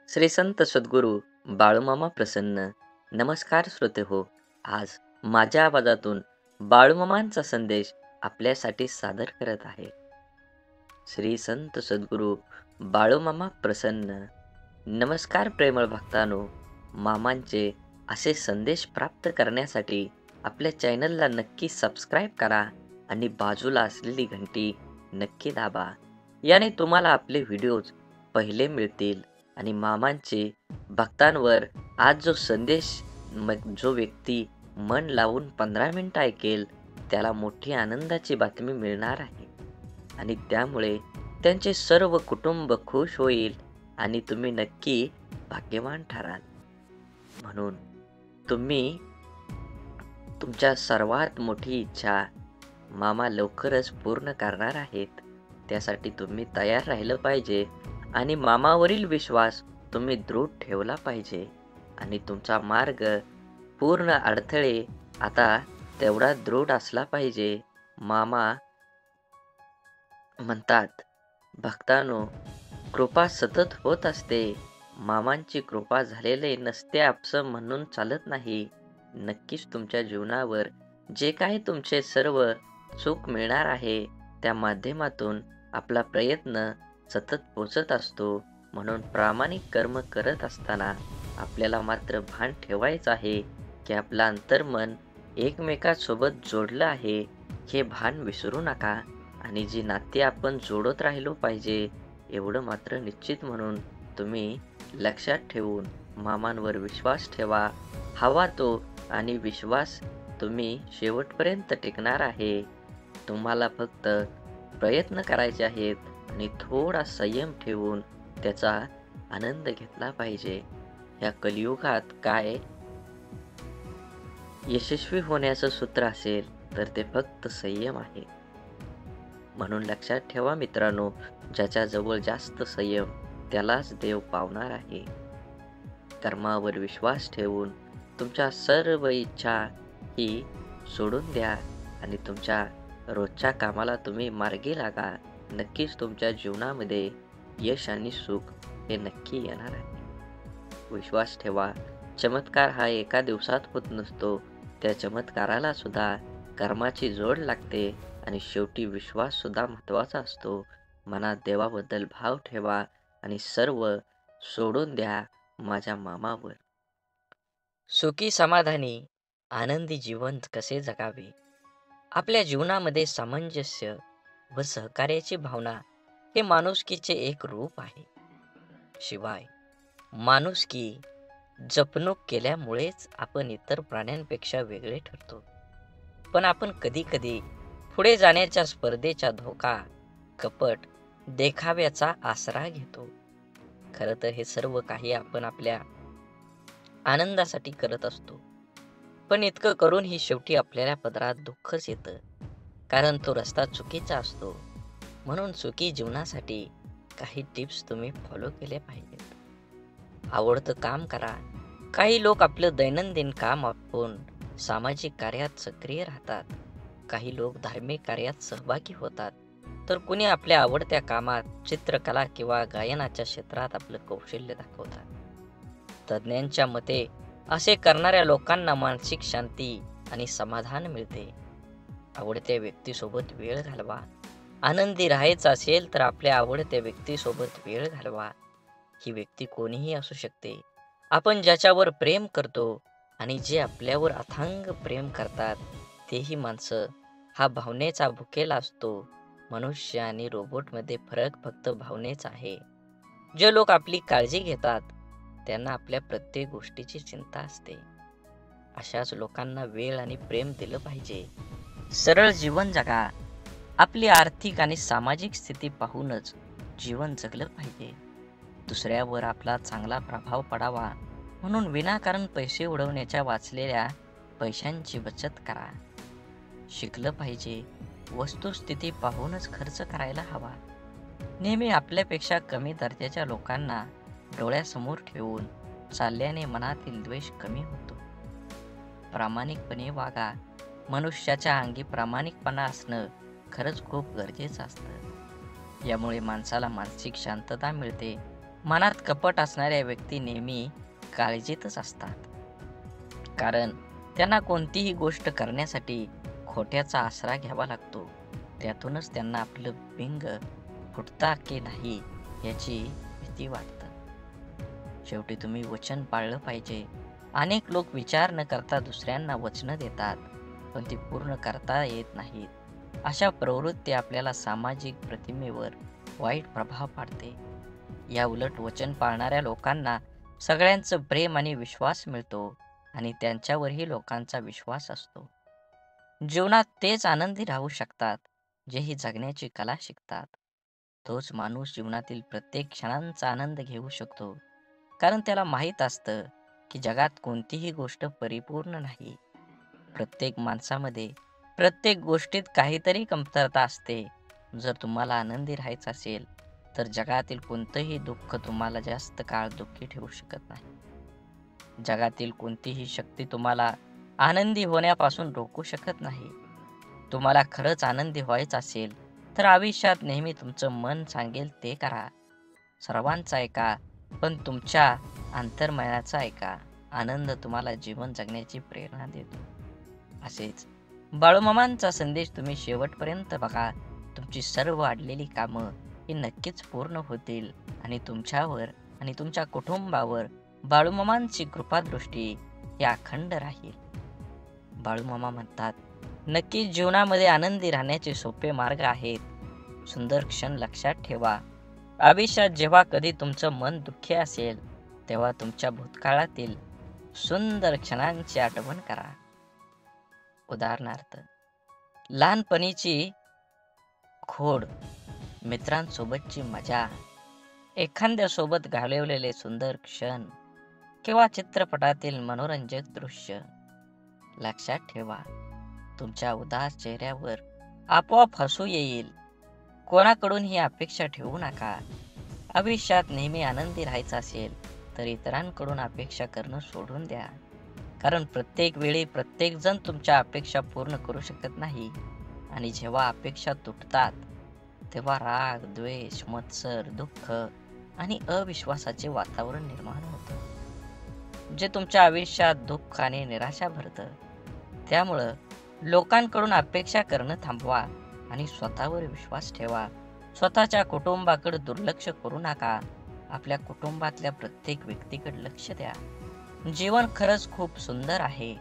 श्री संत सद्गुरू बाळूमामा प्रसन्न. नमस्कार श्रोते हो. आज माझ्या आवाजातून बाळूमामांचा संदेश आपल्यासाठी सादर करत आहे. श्री संत सद्गुरू बाळूमामा प्रसन्न. नमस्कार प्रेमळ भक्तांनो. मामांचे असे संदेश प्राप्त करण्यासाठी आपल्या चॅनलला नक्की सबस्क्राईब करा आणि बाजूला असलेली घंटी नक्की दाबा. याने तुम्हाला आपले व्हिडिओज पहिले मिळतील आणि मामांचे भक्तांवर आज जो संदेश जो व्यक्ती मन लावून 15 मिनिटं ऐकेल त्याला मोठी आनंदाची बातमी मिळणार आहे आणि त्यामुळे त्यांचे सर्व कुटुंब खुश होईल आणि तुम्ही नक्की भाग्यवान ठराल. म्हणून तुम्ही तुमच्या सर्वात मोठी इच्छा मामा लवकरच पूर्ण करणार आहेत. त्यासाठी तुम्ही तयार राहिलं पाहिजे आणि मामावरील विश्वास तुम्ही दृढ ठेवला पाहिजे आणि तुमचा मार्ग पूर्ण अडथळे आता तेवढा दृढ असला पाहिजे. मामा म्हणतात, भक्तांनो, कृपा सतत होत असते. मामांची कृपा झालेले नसते आपसं म्हणून चालत नाही. नक्कीच तुमच्या जीवनावर जे काही तुमचे सर्व सुख मिळणार आहे त्या माध्यमातून आपला प्रयत्न सतत पोचत असतो. म्हणून प्रामाणिक कर्म करत असताना आपल्याला मात्र भान ठेवायचं आहे की आपलं अंतर्मन एकमेकांसोबत जोडलं आहे हे भान विसरू नका आणि जी नाती आपण जोडत राहिलो पाहिजे एवढं मात्र निश्चित म्हणून तुम्ही लक्षात ठेवून मामांवर विश्वास ठेवा. हवा तो आणि विश्वास तुम्ही शेवटपर्यंत टिकणार आहे. तुम्हाला फक्त प्रयत्न करायचे आहेत आणि थोडा संयम ठेवून त्याचा आनंद घेतला पाहिजे. या कलियुगात काय यशस्वी होण्याचं सूत्र असेल तर ते फक्त संयम आहे. म्हणून लक्षात ठेवा मित्रांनो, ज्याच्याजवळ जास्त संयम त्यालाच देव पावणार आहे. कर्मावर विश्वास ठेवून तुमच्या सर्व इच्छा ही सोडून द्या आणि तुमच्या रोजच्या कामाला तुम्ही मार्गी लागा. नक्कीच तुमच्या जीवनामध्ये यश आणि सुख हे नक्की येणार आहे. विश्वास ठेवा. चमत्कार हा एका दिवसात होत नसतो. त्या चमत्काराला सुद्धा कर्माची जोड लागते आणि शेवटी विश्वास सुद्धा महत्त्वाचा असतो. मनात देवाबद्दल भाव ठेवा आणि सर्व सोडून द्या माझ्या मामावर. सुखी समाधानी आनंदी जीवन कसे जगावे. आपल्या जीवनामध्ये सामंजस्य व सहकार्याची भावना हे माणुसकीचे एक रूप आहे. शिवाय माणुसकी जपणूक केल्यामुळेच आपण इतर प्राण्यांपेक्षा वेगळे ठरतो. पण आपण कधी कधी पुढे जाण्याच्या स्पर्धेचा धोका, कपट, देखाव्याचा आसरा घेतो. खरं तर हे सर्व काही आपण आपल्या आनंदासाठी करत असतो. पण इतकं करूनही शेवटी आपल्याला पदरात दुःखच येतं, कारण तो रस्ता चुकीचा असतो. म्हणून सुखी जीवनासाठी काही टिप्स तुम्ही फॉलो केले पाहिजेत. आवडतं काम करा. काही लोक आपलं दैनंदिन काम आपण सामाजिक कार्यात सक्रिय राहतात. काही लोक धार्मिक कार्यात सहभागी होतात, तर कुणी आपल्या आवडत्या कामात, चित्रकला किंवा गायनाच्या क्षेत्रात आपलं कौशल्य दाखवतात. तज्ज्ञांच्या मते असे करणाऱ्या लोकांना मानसिक शांती आणि समाधान मिळते. आवडत्या व्यक्तीसोबत वेळ घालवा. आनंदी राहायचं असेल तर आपल्या आवडत्या व्यक्तीसोबत वेळ घालवा. ही व्यक्ती कोणीही असू शकते. आपण ज्याच्यावर प्रेम करतो आणि जे आपल्यावर अथांग प्रेम करतात तेही माणसं. हा भावनेचा भुकेला असतो. मनुष्य आणि रोबोटमध्ये फरक फक्त भावनेचा आहे. जे लोक आपली काळजी घेतात त्यांना आपल्या प्रत्येक गोष्टीची चिंता असते. अशाच लोकांना वेळ आणि प्रेम दिलं पाहिजे. सरळ जीवन जगा. आपली आर्थिक आणि सामाजिक स्थिती पाहूनच जीवन जगलं पाहिजे. दुसऱ्यावर आपला चांगला प्रभाव पडावा म्हणून विनाकारण पैसे उडवण्याच्या वाचलेल्या पैशांची बचत करा. शिकलं पाहिजे. वस्तुस्थिती पाहूनच खर्च करायला हवा. नेहमी आपल्यापेक्षा कमी दर्जाच्या लोकांना डोळ्यासमोर ठेवून चालल्याने मनातील द्वेष कमी होतो. प्रामाणिकपणे वागा. मनुष्याच्या अंगी प्रामाणिकपणा असणं खरंच खूप गरजेचं असतं. यामुळे माणसाला मानसिक शांतता मिळते. मनात कपट असणाऱ्या व्यक्ती नेहमी काळजीतच असतात. कारण त्यांना कोणतीही गोष्ट करण्यासाठी खोट्याचा आसरा घ्यावा लागतो. त्यातूनच त्यांना आपलं बिंग फुटता की नाही याची भीती वाटते. शेवटी तुम्ही वचन पाळलं पाहिजे. अनेक लोक विचार न करता दुसऱ्यांना वचनं देतात, पण ती पूर्ण करता येत नाहीत. अशा प्रवृत्ती आपल्याला सामाजिक प्रतिमेवर वाईट प्रभाव पाडते. या उलट वचन पाळणाऱ्या लोकांना सगळ्यांचं प्रेम आणि विश्वास मिळतो आणि त्यांच्यावरही लोकांचा विश्वास असतो. जीवनात तेच आनंदी राहू शकतात, जे ही जगण्याची कला शिकतात. तोच माणूस जीवनातील प्रत्येक क्षणांचा आनंद घेऊ शकतो, कारण त्याला माहीत असतं की जगात कोणतीही गोष्ट परिपूर्ण नाही. प्रत्येक माणसामध्ये, प्रत्येक गोष्टीत काहीतरी कमतरता असते. जर तुम्हाला आनंदी राहायचं असेल, तर जगातील कोणतंही दुःख तुम्हाला जास्त काळ दुःखी ठेवू शकत नाही. जगातील कोणतीही शक्ती तुम्हाला आनंदी होण्यापासून रोखू शकत नाही. तुम्हाला खरंच आनंदी व्हायचं असेल, तर आयुष्यात नेहमी तुमचं मन सांगेल ते करा. सर्वांचं ऐका, पण तुमच्या अंतर्मनाचा ऐका. आनंद तुम्हाला जीवन जगण्याची प्रेरणा देतो. असेच बाळूमामांचा संदेश तुम्ही शेवटपर्यंत बघा. तुमची सर्व अडलेली कामं ही नक्कीच पूर्ण होतील आणि तुमच्यावर आणि तुमच्या कुटुंबावर बाळूमामांची कृपादृष्टी ही अखंड राहील. बाळूमामा म्हणतात, नक्कीच जीवनामध्ये आनंदी राहण्याचे सोपे मार्ग आहेत. सुंदर क्षण लक्षात ठेवा. आयुष्यात जेव्हा कधी तुमचं मन दुःखी असेल, तेव्हा तुमच्या भूतकाळातील सुंदर क्षणांची आठवण करा. उदाहरणार्थ, लहानपणीची खोड, मित्रांसोबतची मजा, एखाद्यासोबत घालवलेले सुंदर क्षण किंवा चित्रपटातील मनोरंजक दृश्य. लक्षात ठेवा, तुमच्या उदास चेहऱ्यावर आपोआप हसू येईल. कोणाकडून ही अपेक्षा ठेवू नका. आयुष्यात नेहमी आनंदी राहायचं असेल, तर इतरांकडून अपेक्षा करणं सोडून द्या. कारण प्रत्येक वेळी प्रत्येक जण तुमच्या अपेक्षा पूर्ण करू शकत नाही. आणि जेव्हा अपेक्षा तुटतात, तेव्हा राग, द्वेष, मत्सर, दुःख आणि अविश्वासाचे वातावरण निर्माण होतं, जे तुमच्या आयुष्यात दुःख आणि निराशा भरतं. त्यामुळं लोकांकडून अपेक्षा करणं थांबवा आणि स्वतःवर विश्वास ठेवा. स्वतःच्या कुटुंबाकडे दुर्लक्ष करू नका. आपल्या कुटुंबातल्या प्रत्येक व्यक्तीकडे लक्ष द्या. जीवन खरंच खूप सुंदर आहे.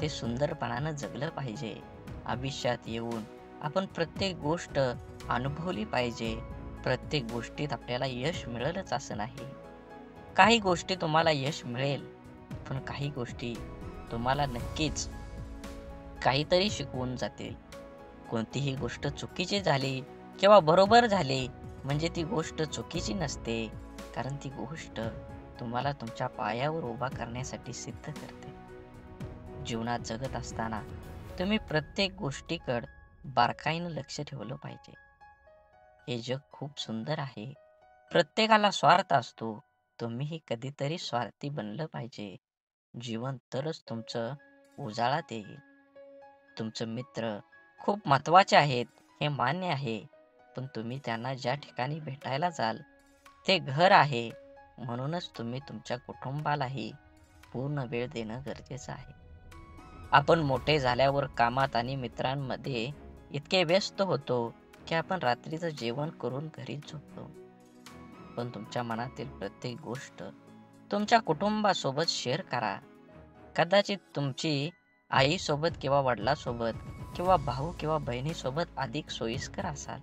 ते सुंदरपणानं जगलं पाहिजे. आयुष्यात येऊन आपण प्रत्येक गोष्ट अनुभवली पाहिजे. प्रत्येक गोष्टीत आपल्याला यश मिळेलच असं नाही. काही गोष्टी तुम्हाला यश मिळेल, पण काही गोष्टी तुम्हाला नक्कीच काहीतरी शिकवून जातील. कोणतीही गोष्ट चुकीची झाली किंवा बरोबर झाली म्हणजे ती गोष्ट चुकीची नसते, कारण ती गोष्ट तुम्हाला तुमच्या पायावर उभा करण्यासाठी सिद्ध करते. जीवनात जगत असताना तुम्ही प्रत्येक गोष्टीकडे बारकाईनं लक्ष ठेवलं पाहिजे. हे जग खूप सुंदर आहे. प्रत्येकाला स्वार्थ असतो. तुम्हीही कधीतरी स्वार्थी बनलं पाहिजे. जीवन तरच तुमचं उजाळात येईल. तुमचं मित्र खूप महत्त्वाचे आहेत, हे मान्य आहे, पण तुम्ही त्यांना ज्या ठिकाणी भेटायला जाल ते घर आहे. म्हणूनच तुम्ही तुमच्या कुटुंबालाही पूर्ण वेळ देणं गरजेचं आहे. आपण मोठे झाल्यावर कामात आणि मित्रांमध्ये इतके व्यस्त होतो की आपण रात्रीचं जेवण करून घरीच झोपतो. पण तुमच्या मनातील प्रत्येक गोष्ट तुमच्या कुटुंबासोबत शेअर करा. कदाचित तुमची आईसोबत किंवा वडिलांसोबत किंवा भाऊ किंवा बहिणीसोबत अधिक सोयीस्कर असाल.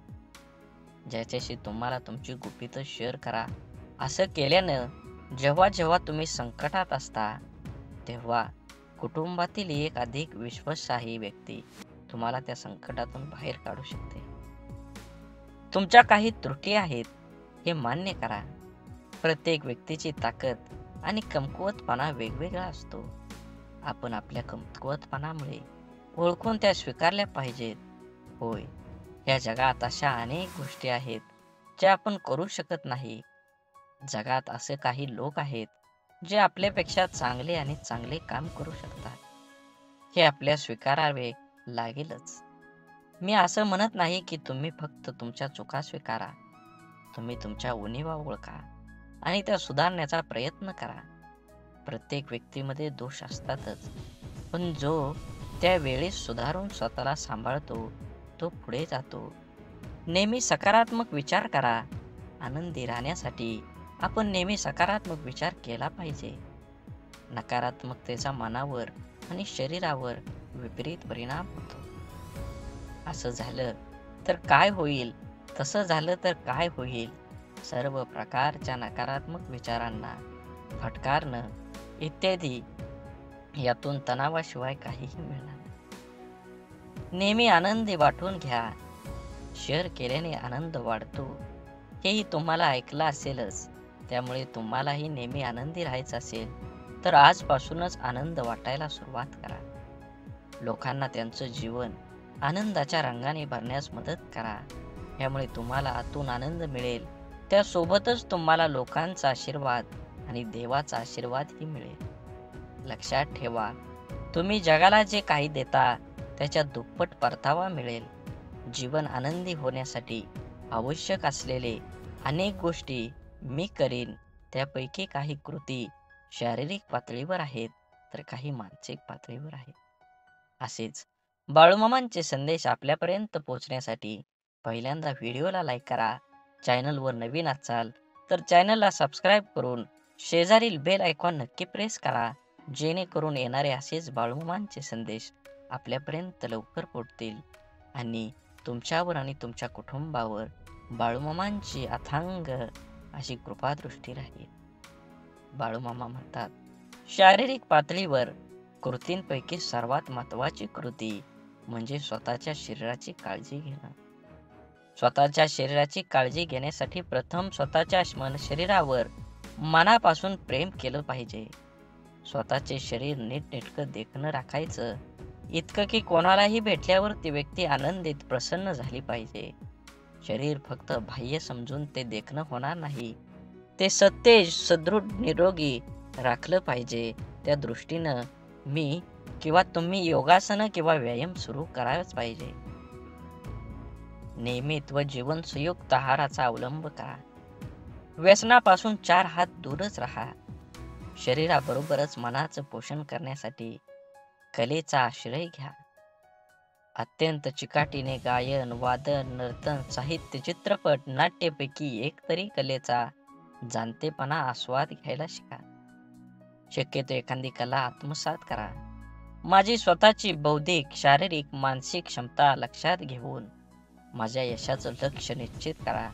ज्याच्याशी तुम्हाला तुमची गुपितं शेअर करा. असं केल्यानं जेव्हा जेव्हा तुम्ही संकटात असता, तेव्हा कुटुंबातील एक अधिक विश्वासार्ह व्यक्ती तुम्हाला त्या संकटातून बाहेर काढू शकते. तुमच्या काही त्रुटी आहेत हे मान्य करा. प्रत्येक व्यक्तीची ताकद आणि कमकुवतपणा वेगवेगळा असतो. आपण आपल्या कमकुवतपणामुळे ओळखून त्या स्वीकारल्या पाहिजेत. होय, या जगात अशा अनेक गोष्टी आहेत ज्या आपण करू शकत नाही. जगात असे काही लोक आहेत जे आपल्यापेक्षा चांगले आणि चांगले काम करू शकतात. हे आपल्या स्वीकारावे लागेलच. मी असं म्हणत नाही की तुम्ही फक्त तुमच्या चुका स्वीकारा. तुम्ही तुमच्या उणिवा ओळखा आणि त्या सुधारण्याचा प्रयत्न करा. प्रत्येक व्यक्तीमध्ये दोष असतातच, पण जो त्यावेळी सुधारून स्वतःला सांभाळतो तो पुढे जातो. नेहमी सकारात्मक विचार करा. आनंदी राहण्यासाठी आपण नेहमी सकारात्मक विचार केला पाहिजे. नकारात्मकतेचा मनावर आणि शरीरावर विपरीत परिणाम होतो. असं झालं तर काय होईल, तसं झालं तर काय होईल, सर्व प्रकारच्या नकारात्मक विचारांना फटकारणं इत्यादी यातून तणावाशिवाय काहीही मिळणार नाही. नेहमी आनंदी वाटून घ्या. शेअर केल्याने आनंद वाढतो, हेही तुम्हाला ऐकलं असेलच. त्यामुळे तुम्हालाही नेहमी आनंदी राहायचं असेल तर आजपासूनच आनंद वाटायला सुरुवात करा. लोकांना त्यांचं जीवन आनंदाच्या रंगाने भरण्यास मदत करा. यामुळे तुम्हाला आतून आनंद मिळेल. त्यासोबतच तुम्हाला लोकांचा आशीर्वाद आणि देवाचा आशीर्वादही मिळेल. लक्षात ठेवा, तुम्ही जगाला जे काही देता त्याच्या दुप्पट परतावा मिळेल. जीवन आनंदी होण्यासाठी आवश्यक असलेले अनेक गोष्टी मी करीन. त्यापैकी काही कृती शारीरिक पातळीवर आहेत तर काही मानसिक पातळीवर आहेत. असेच बाळूमामांचे संदेश आपल्यापर्यंत पोहोचण्यासाठी पहिल्यांदा व्हिडिओला लाईक करा. चॅनलवर नवीन असाल तर चॅनलला सबस्क्राईब करून शेजारील बेल आयकॉन नक्की प्रेस करा, जेणेकरून येणारे असेच बाळूमामांचे संदेश आपल्यापर्यंत लवकर पोहोचतील आणि तुमच्यावर आणि तुमच्या कुटुंबावर बाळूमामांची अथांग अशी कृपादृष्टी राहील. बाळूमामा म्हणतात, शारीरिक पातळीवर कृतींपैकी सर्वात महत्त्वाची कृती म्हणजे स्वतःच्या शरीराची काळजी घेणं. स्वतःच्या शरीराची काळजी घेण्यासाठी प्रथम स्वतःच्या शरीरावर मनापासून प्रेम केलं पाहिजे. स्वतःचे शरीर नीटनेटकं देखणं राखायचं, इतकं की कोणालाही भेटल्यावर ती व्यक्ती आनंदित प्रसन्न झाली पाहिजे. शरीर फक्त बाह्य समजून ते देखणं होणार नाही, ते सतेज सदृढ निरोगी राखलं पाहिजे. त्या दृष्टीनं मी किंवा तुम्ही योगासनं किंवा व्यायाम सुरू करायलाच पाहिजे. नियमित व जीवन संयुक्त आहाराचा अवलंब करा. व्यसनापासून 4 हात दूरच राहा. शरीराबरोबरच मनाचं पोषण करण्यासाठी कलेचा आश्रय घ्या. अत्यंत चिकाटीने गायन, वादन, नर्तन, साहित्य, चित्रपट, नाट्यपैकी एक तरी कलेचा जाणतेपणा आस्वाद घ्यायला शिका. शक्यतो एखादी कला आत्मसात करा. माझी स्वतःची बौद्धिक, शारीरिक, मानसिक क्षमता लक्षात घेऊन माझ्या यशाचं लक्ष निश्चित करा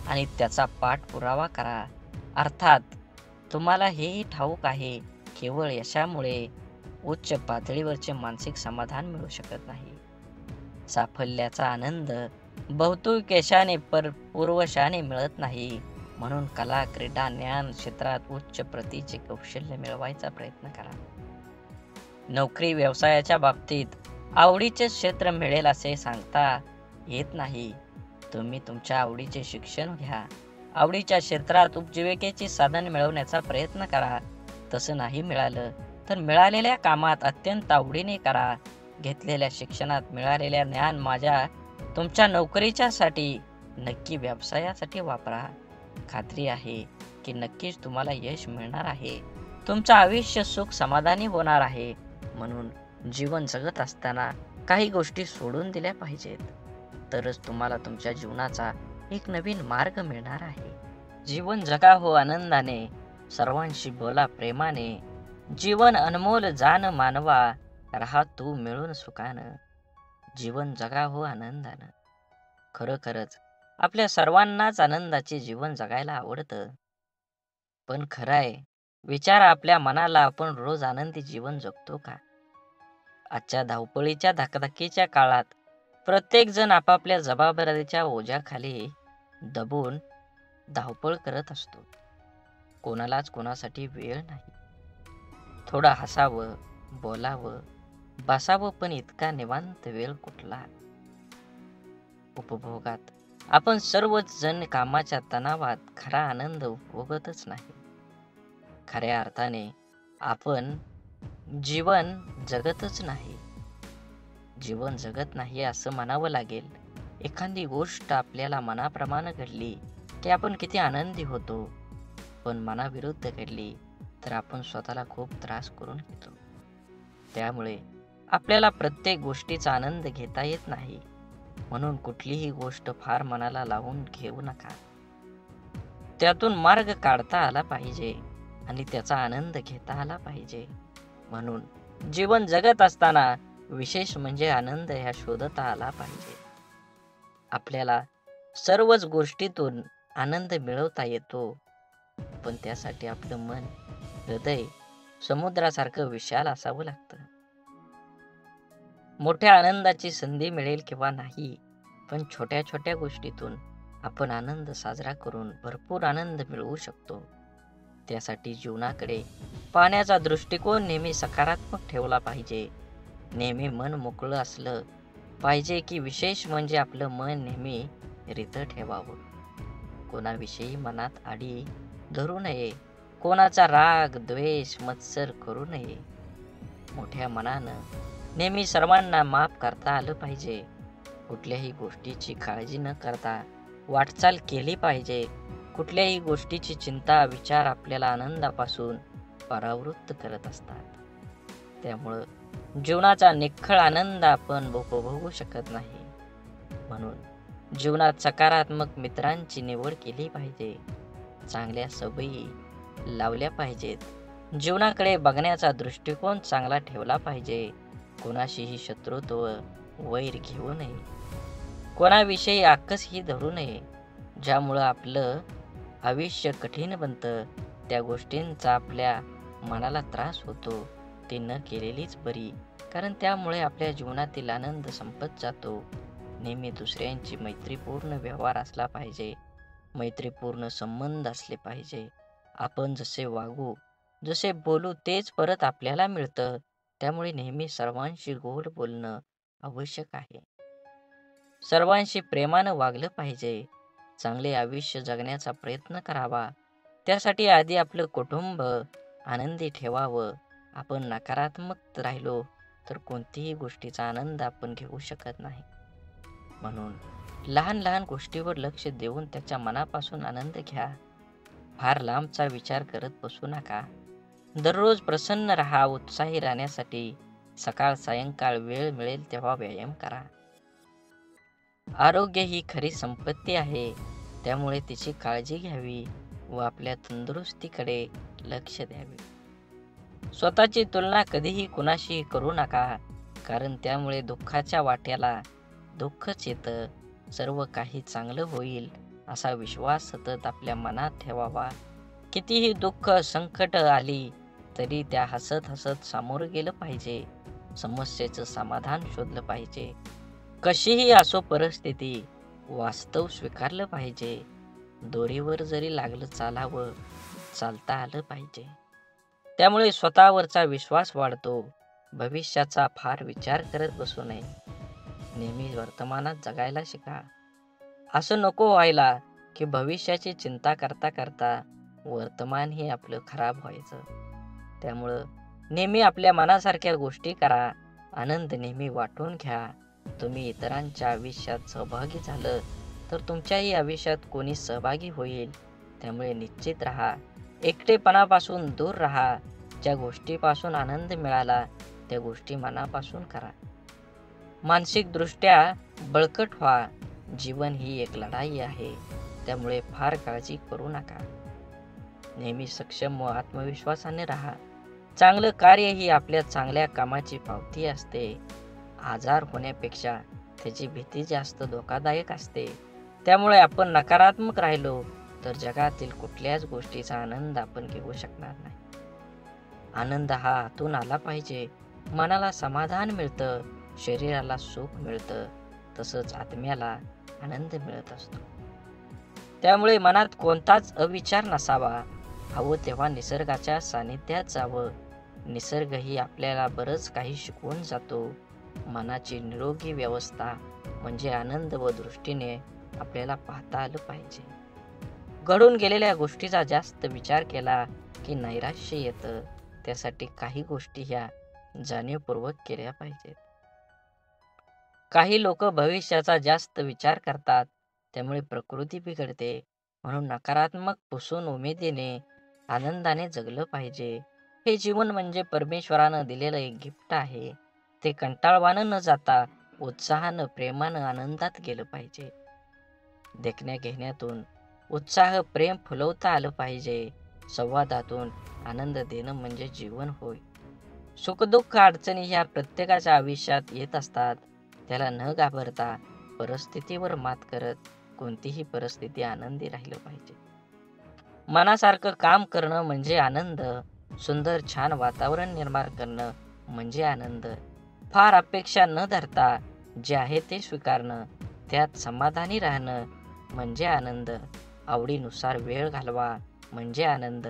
आणि त्याचा पाठपुरावा करा. अर्थात तुम्हाला हेही ठाऊक आहे, केवळ यशामुळे उच्च पातळीवरचे मानसिक समाधान मिळू शकत नाही. साफल्याचा आनंद बहुतेक यशाने पूर्वशाने मिळत नाही. म्हणून कला, क्रीडा, ज्ञान क्षेत्रात उच्च प्रतीचे कौशल्य मिळवायचा प्रयत्न करा. नोकरी व्यवसायाच्या बाबतीत आवडीचे क्षेत्र मिळेल असे सांगता येत नाही. तुम्ही तुमच्या आवडीचे शिक्षण घ्या. आवडीच्या क्षेत्रात उपजीविकेचे साधन मिळवण्याचा प्रयत्न करा. तसं नाही मिळालं तर मिळालेल्या कामात अत्यंत आवडीने करा. घेतलेल्या शिक्षणात मिळालेल्या ज्ञान तुमच्या नोकरीच्यासाठी नक्की व्यवसायासाठी वापरा. खात्री आहे की नक्कीच तुम्हाला यश मिळणार आहे. तुमचं आयुष्य सुख समाधानी होणार आहे. म्हणून जीवन जगत असताना काही गोष्टी सोडून दिल्या पाहिजेत, तरच तुम्हाला तुमच्या जीवनाचा एक नवीन मार्ग मिळणार आहे. जीवन जगा हो आनंदाने, सर्वांशी बोला प्रेमाने. जीवन अनमोल जाण मानवा, राहा तू मिळून सुखानं. जीवन जगा हो आनंदानं. खरोखरच आपल्या सर्वांनाच आनंदाचे जीवन जगायला आवडतं. पण खरं आहे, विचारा आपल्या मनाला, आपण रोज आनंदी जीवन जगतो का? आजच्या धावपळीच्या धकाधकीच्या काळात प्रत्येक जण आपापल्या जबाबदारीच्या ओझ्याखाली दबून धावपळ करत असतो. कोणालाच कोणासाठी वेळ नाही. थोडं हसावं, बोलावं, बसावं, पण इतका निवांत वेळ कुठला? उपभोगात आपण सर्वच जण कामाच्या तणावात खरा आनंद उपभोगतच नाही. खऱ्या अर्थाने आपण जीवन जगतच नाही. जीवन जगत नाही असं म्हणावं लागेल. एखादी गोष्ट आपल्याला मनाप्रमाणे घडली की आपण किती आनंदी होतो. आपण मनाविरुद्ध घडली तर आपण स्वतःला खूप त्रास करून घेतो. त्यामुळे आपल्याला प्रत्येक गोष्टीचा आनंद घेता येत नाही. म्हणून कुठलीही गोष्ट फार मनाला लावून घेऊ नका. त्यातून मार्ग काढता आला पाहिजे आणि त्याचा आनंद घेता आला पाहिजे. म्हणून जीवन जगत असताना विशेष म्हणजे आनंद ह्या शोधता आला पाहिजे. आपल्याला सर्वच गोष्टीतून आनंद मिळवता येतो, पण त्यासाठी आपलं मन, हृदय समुद्रासारखं विशाल असावं लागतं. मोठ्या आनंदाची संधी मिळेल किंवा नाही, पण छोट्या छोट्या गोष्टीतून आपण आनंद साजरा करून भरपूर आनंद मिळवू शकतो. त्यासाठी जीवनाकडे पाहण्याचा दृष्टिकोन नेहमी सकारात्मक ठेवला पाहिजे. नेहमी मन मोकळं असलं पाहिजे, की विशेष म्हणजे आपलं मन नेहमी रितं ठेवावं. कोणाविषयी मनात आडी धरू नये. कोणाचा राग, द्वेष, मत्सर करू नये. मोठ्या मनानं नेहमी सर्वांना माफ करता आलं पाहिजे. कुठल्याही गोष्टीची काळजी न करता वाटचाल केली पाहिजे. कुठल्याही गोष्टीची चिंता, विचार आपल्याला आनंदापासून परावृत्त करत असतात. त्यामुळं जीवनाचा निखळ आनंद आपण उपभोगू शकत नाही. म्हणून जीवनात सकारात्मक मित्रांची निवड केली पाहिजे. चांगल्या सवयी लावल्या पाहिजेत. जीवनाकडे बघण्याचा दृष्टिकोन चांगला ठेवला पाहिजे. कोणाशीही शत्रुत्व, वैर घेऊ नये. कोणाविषयी आकसही धरू नये. ज्यामुळं आपलं आयुष्य कठीण बनतं, त्या गोष्टींचा आपल्या मनाला त्रास होतो, ते न केलेलीच बरी. कारण त्यामुळे आपल्या जीवनातील आनंद संपत जातो. नेहमी दुसऱ्यांची मैत्रीपूर्ण व्यवहार असला पाहिजे. मैत्रीपूर्ण संबंध असले पाहिजे. आपण जसे वागू, जसे बोलू तेच परत आपल्याला मिळतं. त्यामुळे नेहमी सर्वांशी गोड बोलणं आवश्यक आहे. सर्वांशी प्रेमानं वागलं पाहिजे. चांगले आयुष्य जगण्याचा प्रयत्न करावा. त्यासाठी आधी आपलं कुटुंब आनंदी ठेवावं. आपण नकारात्मक राहिलो तर कोणतीही गोष्टीचा आनंद आपण घेऊ शकत नाही. म्हणून लहान लहान गोष्टीवर लक्ष देऊन त्याच्या मनापासून आनंद घ्या. फार लांबचा विचार करत बसू नका. दररोज प्रसन्न राहा. उत्साही राहण्यासाठी सकाळ सायंकाळ वेळ मिळेल तेव्हा व्यायाम करा. आरोग्य ही खरी संपत्ती आहे. त्यामुळे तिची काळजी घ्यावी व आपल्या तंदुरुस्तीकडे लक्ष द्यावे. स्वतःची तुलना कधीही कुणाशी करू नका, कारण त्यामुळे दुःखाच्या वाट्याला दुःखच येतं. सर्व काही चांगलं होईल असा विश्वास सतत आपल्या मनात ठेवावा. कितीही दुःख, संकट आली तरी त्या हसत हसत सामोरं गेलं पाहिजे. समस्येचं समाधान शोधलं पाहिजे. कशीही असो परिस्थिती, वास्तव स्वीकारलं पाहिजे. दोरीवर जरी लागलं चालावं, चालता आलं पाहिजे. त्यामुळे स्वतःवरचा विश्वास वाढतो. भविष्याचा फार विचार करत बसू नये. नेहमी वर्तमानात जगायला शिका. असं नको व्हायला की भविष्याची चिंता करता करता वर्तमान हे आपलं खराब व्हायचं. त्यामुळं नेहमी आपल्या मनासारख्या गोष्टी करा. आनंद नेहमी वाटून घ्या. तुम्ही इतरांच्या आयुष्यात सहभागी झालं तर तुमच्याही आयुष्यात कोणी सहभागी होईल. त्यामुळे निश्चित राहा. एकटेपणापासून दूर राहा. ज्या गोष्टीपासून आनंद मिळाला त्या गोष्टी मनापासून करा. मानसिकदृष्ट्या बळकट व्हा. जीवन ही एक लढाई आहे. त्यामुळे फार काळजी करू नका. नेहमी सक्षम व आत्मविश्वासाने राहा. चांगलं कार्य ही आपल्या चांगल्या कामाची पावती असते. आजार होण्यापेक्षा त्याची भीती जास्त धोकादायक असते. त्यामुळे आपण नकारात्मक राहिलो तर जगातील कुठल्याच गोष्टीचा आनंद आपण घेऊ शकणार नाही. आनंद हा आतून आला पाहिजे. मनाला समाधान मिळतं, शरीराला सुख मिळतं, तसंच आत्म्याला आनंद मिळत असतो. त्यामुळे मनात कोणताच अविचार नसावा. हवं तेव्हा निसर्गाच्या सानिध्यात जावं. निसर्गही आपल्याला बरंच काही शिकवून जातो. मनाची निरोगी व्यवस्था म्हणजे आनंद व दृष्टीने आपल्याला पाहता आलं पाहिजे. घडून गेलेल्या गोष्टीचा जास्त विचार केला की नैराश्य येतं. त्यासाठी काही गोष्टी ह्या जाणीवपूर्वक केल्या पाहिजेत. काही लोक भविष्याचा जास्त विचार करतात, त्यामुळे प्रकृती बिघडते. म्हणून नकारात्मक पुसून उमेदीने आनंदाने जगलं पाहिजे. हे जीवन म्हणजे परमेश्वरानं दिलेलं एक गिफ्ट आहे. ते कंटाळवाणं न जाता उत्साहानं, प्रेमानं, आनंदात गेलं पाहिजे. देखण्या घेण्यातून उत्साह, प्रेम फुलवता आलं पाहिजे. संवादातून आनंद देणं म्हणजे जीवन होय. सुखदुःख अडचणी ह्या प्रत्येकाच्या आयुष्यात येत असतात. त्याला न घाबरता परिस्थितीवर मात करत कोणतीही परिस्थिती आनंदी राहिलं पाहिजे. मनासारखं काम करणं म्हणजे आनंद. सुंदर छान वातावरण निर्माण करणं म्हणजे आनंद. फार अपेक्षा न धरता जे आहे ते स्वीकारणं, त्यात समाधानी राहणं म्हणजे आनंद. आवडीनुसार वेळ घालवा म्हणजे आनंद.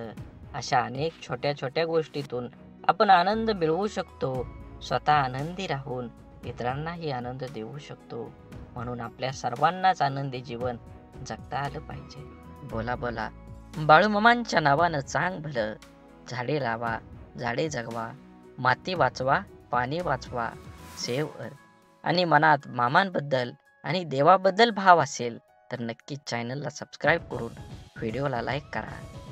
अशा अनेक छोट्या छोट्या गोष्टीतून आपण आनंद मिळवू शकतो. स्वतः आनंदी राहून इतरांनाही आनंद देऊ शकतो. म्हणून आपल्या सर्वांनाच आनंदी जीवन जगता आलं पाहिजे. बोला बोला बाळूमामांच्या नावानं चांग भलं. झाडे लावा, झाडे जगवा, माती वाचवा, पाणी वाचवा, सेव आणि मनात मामांबद्दल आणि देवाबद्दल भाव असेल तर नक्कीच चॅनलला सबस्क्राईब करून व्हिडिओला लाईक करा.